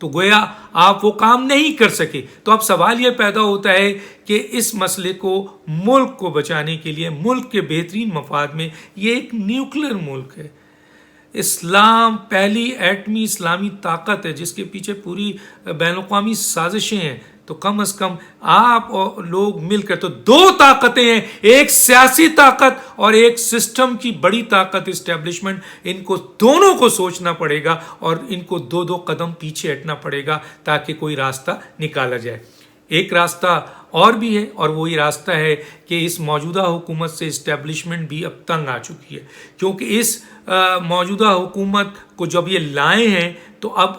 تو گویا آپ وہ کام نہیں کر سکے. تو اب سوال یہ پیدا ہوتا ہے کہ اس مسئلے کو ملک کو بچانے کے لیے، ملک کے بہترین مفاد میں، یہ ایک نیوکلیر ملک ہے، اسلام پہلی ایٹمی اسلامی طاقت ہے جس کے پیچھے پوری بین الاقوامی سازشیں ہیں، تو کم از کم آپ اور لوگ مل کر، تو دو طاقتیں ہیں، ایک سیاسی طاقت اور ایک سسٹم کی بڑی طاقت اسٹیبلشمنٹ، ان کو دونوں کو سوچنا پڑے گا اور ان کو دو دو قدم پیچھے ہٹنا پڑے گا تاکہ کوئی راستہ نکالا جائے. ایک راستہ اور بھی ہے، اور وہی راستہ ہے کہ اس موجودہ حکومت سے اسٹیبلشمنٹ بھی اب تنگ آ چکی ہے، کیونکہ اس موجودہ حکومت کو جب یہ لائے ہیں تو اب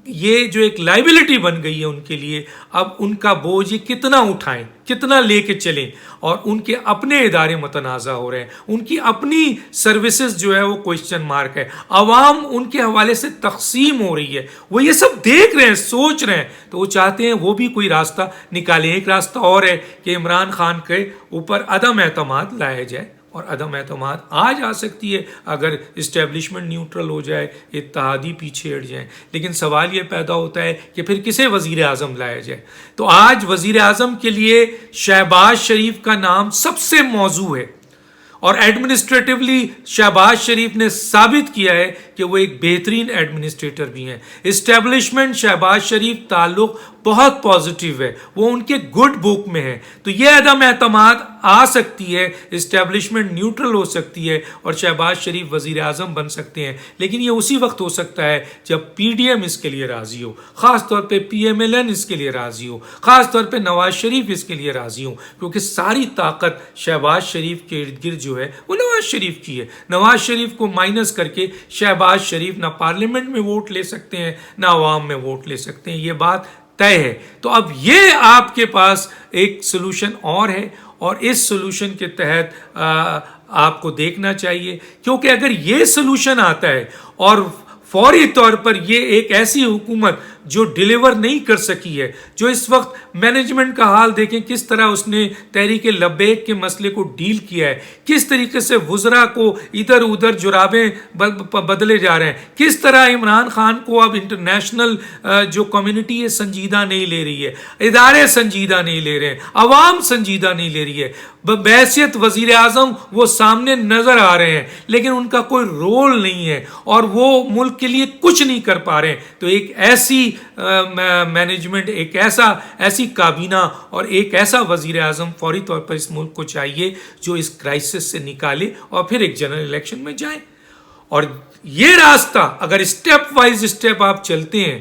یہ جو ایک لائبلٹی بن گئی ہے ان کے لیے، اب ان کا بوجھ یہ کتنا اٹھائیں، کتنا لے کے چلیں، اور ان کے اپنے ادارے متنازع ہو رہے ہیں، ان کی اپنی سروسز جو ہے وہ کوئسچن مارک ہے، عوام ان کے حوالے سے تقسیم ہو رہی ہے، وہ یہ سب دیکھ رہے ہیں، سوچ رہے ہیں، تو وہ چاہتے ہیں وہ بھی کوئی راستہ نکالیں. ایک راستہ اور ہے کہ عمران خان کے اوپر عدم اعتماد لایا جائے، اور عدم اعتماد آج آ سکتی ہے اگر اسٹیبلشمنٹ نیوٹرل ہو جائے، اتحادی پیچھے ہٹ جائیں. لیکن سوال یہ پیدا ہوتا ہے کہ پھر کسے وزیر اعظم لایا جائے. تو آج وزیر اعظم کے لیے شہباز شریف کا نام سب سے موزوں ہے، اور ایڈمنسٹریٹولی شہباز شریف نے ثابت کیا ہے کہ وہ ایک بہترین ایڈمنسٹریٹر بھی ہیں. اسٹیبلشمنٹ شہباز شریف تعلق بہت پازیٹیو ہے، وہ ان کے گڈ بک میں ہے. تو یہ عدم اعتماد آ سکتی ہے، اسٹیبلشمنٹ نیوٹرل ہو سکتی ہے اور شہباز شریف وزیر اعظم بن سکتے ہیں، لیکن یہ اسی وقت ہو سکتا ہے جب پی ڈی ایم اس کے لیے راضی ہو، خاص طور پہ پی ایم ایل این اس کے لیے راضی ہو، خاص طور پہ نواز شریف اس کے لیے راضی ہو، کیونکہ ساری طاقت شہباز شریف کے ارد گرد جو ہے وہ نواز شریف کی ہے. نواز شریف کو مائنس کر کے شہباز شریف نہ پارلیمنٹ میں ووٹ لے سکتے ہیں نہ عوام میں ووٹ لے سکتے ہیں، یہ بات طے ہے. تو اب یہ آپ کے پاس ایک سلوشن اور ہے، اور اس سلوشن کے تحت آپ کو دیکھنا چاہیے، کیونکہ اگر یہ سلوشن آتا ہے اور فوری طور پر یہ ایک ایسی حکومت جو ڈیلیور نہیں کر سکی ہے، جو اس وقت مینجمنٹ کا حال دیکھیں کس طرح اس نے تحریک لبیک کے مسئلے کو ڈیل کیا ہے، کس طریقے سے وزراء کو ادھر ادھر جرابیں بدلے جا رہے ہیں، کس طرح عمران خان کو اب انٹرنیشنل جو کمیونٹی ہے سنجیدہ نہیں لے رہی ہے، ادارے سنجیدہ نہیں لے رہے ہیں، عوام سنجیدہ نہیں لے رہی ہے، بحیثیت وزیر اعظم وہ سامنے نظر آ رہے ہیں لیکن ان کا کوئی رول نہیں ہے اور وہ ملک کے لیے کچھ نہیں کر پا رہے ہیں. تو ایک ایسی مینجمنٹ، ایک ایسی کابینہ اور ایک ایسا وزیر اعظم فوری طور پر اس ملک کو چاہیے جو اس کرائسس سے نکالے اور پھر ایک جنرل الیکشن میں جائیں. اور یہ راستہ اگر اسٹیپ وائز اسٹیپ آپ چلتے ہیں،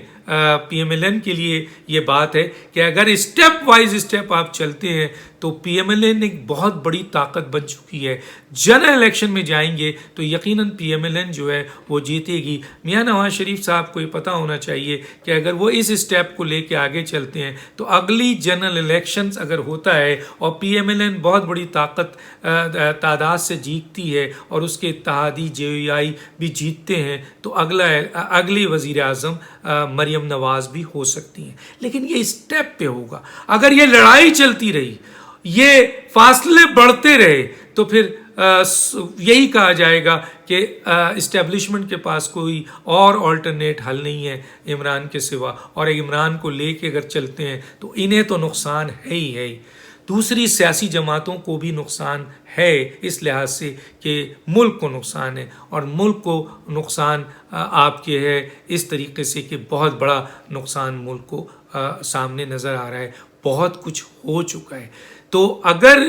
پی ایم ایل این کے لیے یہ بات ہے کہ اگر اسٹیپ وائز اسٹیپ آپ چلتے ہیں تو پی ایم ایل این ایک بہت بڑی طاقت بن چکی ہے. جنرل الیکشن میں جائیں گے تو یقیناً پی ایم ایل این جو ہے وہ جیتے گی. میاں نواز شریف صاحب کو یہ پتہ ہونا چاہیے کہ اگر وہ اس اسٹیپ کو لے کے آگے چلتے ہیں تو اگلی جنرل الیکشنز اگر ہوتا ہے اور پی ایم ایل این بہت بڑی تعداد سے جیتتی ہے اور اس کے اتحادی جے یو آئی بھی جیتتے ہیں تو اگلی وزیر اعظم مریم نواز بھی ہو سکتی ہیں. لیکن یہ اسٹیپ پہ ہوگا. اگر یہ لڑائی چلتی رہی، یہ فاصلے بڑھتے رہے، تو پھر یہی کہا جائے گا کہ اسٹیبلشمنٹ کے پاس کوئی اور آلٹرنیٹ حل نہیں ہے عمران کے سوا، اور عمران کو لے کے اگر چلتے ہیں تو انہیں تو نقصان ہے ہی ہے. دوسری سیاسی جماعتوں کو بھی نقصان ہے اس لحاظ سے کہ ملک کو نقصان ہے، اور ملک کو نقصان آپ کے ہے اس طریقے سے کہ بہت بڑا نقصان ملک کو سامنے نظر آ رہا ہے، بہت کچھ ہو چکا ہے. تو اگر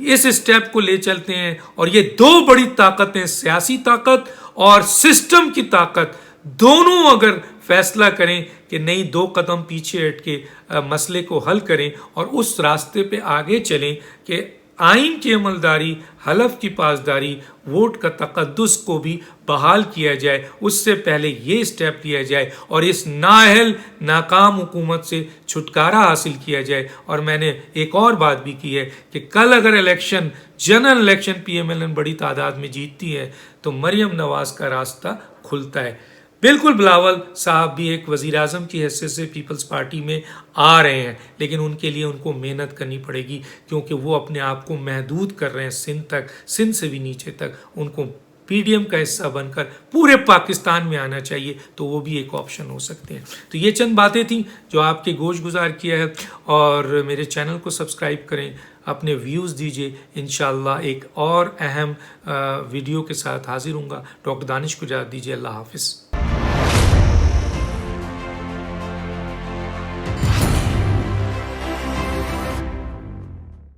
اس اسٹیپ کو لے چلتے ہیں اور یہ دو بڑی طاقتیں، سیاسی طاقت اور سسٹم کی طاقت، دونوں اگر فیصلہ کریں کہ نہیں دو قدم پیچھے ہٹ کے مسئلے کو حل کریں اور اس راستے پہ آگے چلیں کہ آئین کی عملداری، حلف کی پاسداری، ووٹ کا تقدس کو بھی بحال کیا جائے، اس سے پہلے یہ اسٹیپ لیا جائے اور اس نااہل ناکام حکومت سے چھٹکارا حاصل کیا جائے. اور میں نے ایک اور بات بھی کی ہے کہ کل اگر general election P M L N بڑی تعداد میں جیتتی ہے تو مریم نواز کا راستہ کھلتا ہے. بالکل بلاول صاحب بھی ایک وزیر اعظم کی حیثیت سے پیپلز پارٹی میں آ رہے ہیں، لیکن ان کے لیے ان کو محنت کرنی پڑے گی کیونکہ وہ اپنے آپ کو محدود کر رہے ہیں سندھ تک، سندھ سے بھی نیچے تک ان کو PDM کا حصہ بن کر پورے پاکستان میں آنا چاہیے، تو وہ بھی ایک آپشن ہو سکتے ہیں۔ تو یہ چند باتیں تھیں جو آپ کے گوش گزار کیا ہے، اور میرے چینل کو سبسکرائب کریں، اپنے ویوز دیجئے۔ انشاءاللہ ایک اور اہم ویڈیو کے ساتھ حاضر ہوں گا۔ ڈاکٹر دانش کو اجازت دیجیے، اللہ حافظ۔